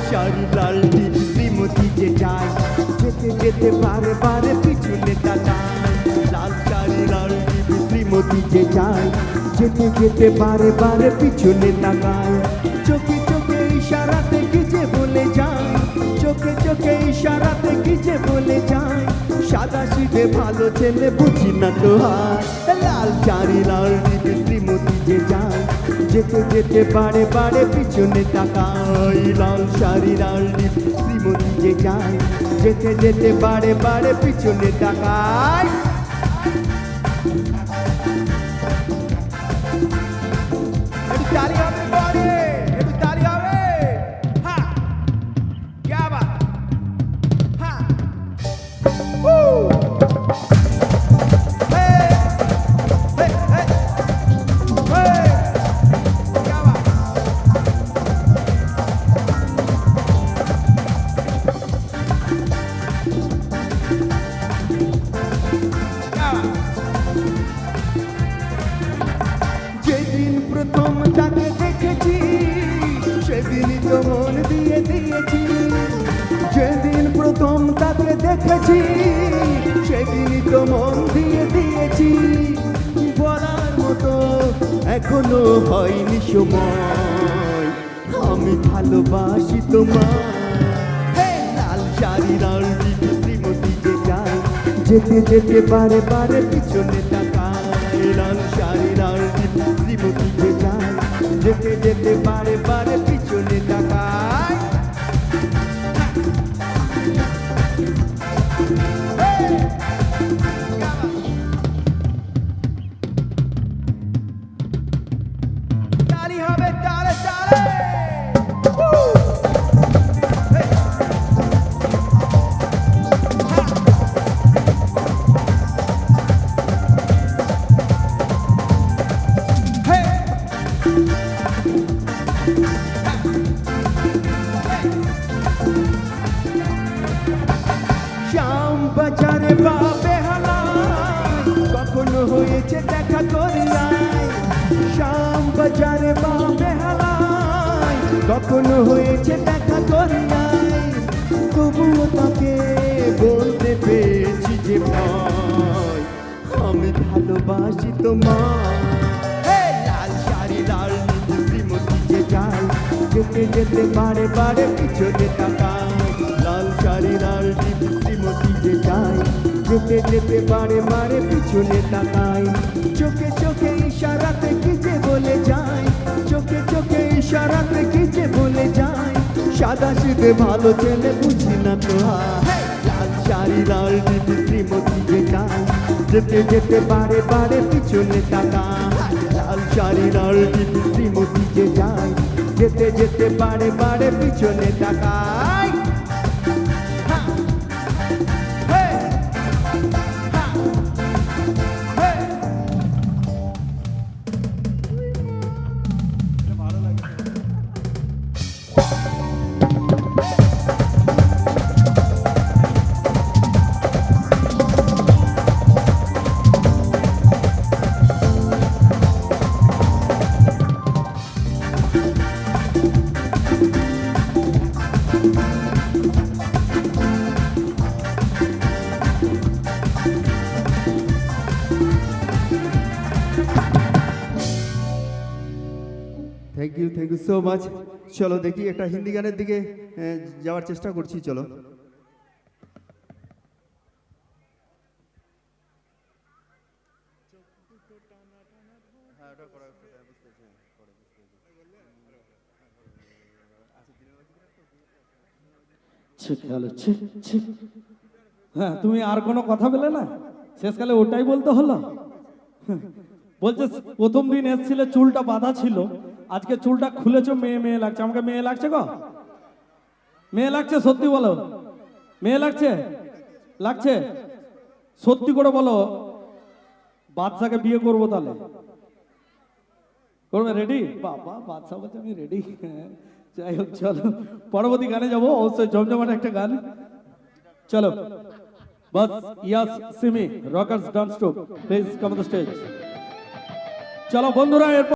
শাড়ি লাল নীল শ্রীমতী যে যায়, যেতে যেতে বারে বারে পিছনে তাকায়। লাল শাড়ি লাল নীল শ্রীমতী যে যায়, যেতে যেতে বারে বারে পিছনে তাকায়। চোখে চোখে ইশারাতে কি যে বলে যায়, চোখে চোখে ইশারাতে কি যে বলে যায়। সাদা সিধে ভালো ছেলে বুঝি না তো হার। লাল শাড়ি লাল নীল শ্রীমতী যে যায়, যেতে যেতে বারে বারে পিছনে তাকায়। লাল শাড়ি লাল নীল শ্রীমতী যে যায়, যেতে যেতে বারে বারে পিছনে তাকায়। একটু তালি হবে বলে, একটু তালি হবে। হ্যাঁ, क्या बात, হ্যাঁ। যেদিন প্রথম তাকে দেখেছি, সেদিনই তো মন দিয়ে দিয়েছি। যেদিন প্রথম তাকে দেখেছি, সেদিনই তো মন দিয়ে দিয়েছি। বলার মতো এখনো হয়নি সময়, আমি ভালোবাসি তোমায়। লাল শাড়ি লাল নীল শ্রীমতী যে যায়, যেতে যেতে বারে বারে পিছনে তাকায়। লাল শাড়ি লাল নীল শ্রীমতী যে যায়, যেতে যেতে বারে বারে পিছনে তাকায়। তালি হবে তালে তালে। শ্যাম বাজারে বা বেহালায় কখনো হয়েছে দেখা করিয়ায়। শ্যাম বাজারে বা বেহালায় কখনো হয়েছে দেখা করিয়ায়। তবুও তাকে বলতে পেরেছি যে ভয়, আমি ভালোবাসি তোমায়। লাল শাড়ি লাল নীল শ্রীমতী যে যায়, যেতে যেতে বারে বারে পিছনে তাকায়। লাল শাড়ি লাল নীল শ্রীমতী যে যায়, যেতে যেতে বারে বারে পিছনে তাকায়। চোখে চোখে ইশারাতে কি যে বলে যায়, চোখে চোখে ইশারাতে কি যে বলে যায়। সাদা সিধে ভালো ছেলে বুঝি না তো হার। লাল শাড়ি লাল নীল শ্রীমতী যে যায়, যেতে যেতে বারে বারে পিছনে তাকায়। লাল শাড়ি লাল নীল শ্রীমতী যে যায়, যেতে যেতে বারে বারে পিছনে তাকায়। Thank you so much. চলো দেখি একটা হিন্দি গানের দিকে যাওয়ার চেষ্টা করছি। চলো। হ্যাঁ, তুমি আর কোনো কথা বলে না, শেষকালে ওটাই বলতে হলো। বলছে প্রথম দিন এসেছিলে চুলটা বাঁধা ছিল, আজকে চুলটা খুলেছো, মেয়ে মেয়ে লাগছে। আমাকে মেয়ে লাগছে গো? মেয়ে লাগছে? সত্যি বলো, মেয়ে লাগছে? লাগছে? সত্যি করে বলো, বাদশাকে বিয়ে করবো তাহলে? করবে? রেডি? বাবা, বাদশা বলছে আমি রেডি। যাই হোক, চলো পরবর্তী গানে যাবো, অবশ্যই জমজমাট একটা গান। চলো, বাস ইয়াস সিমি rockers dance troupe, please come on the stage. চলো বন্ধুরা, এরপর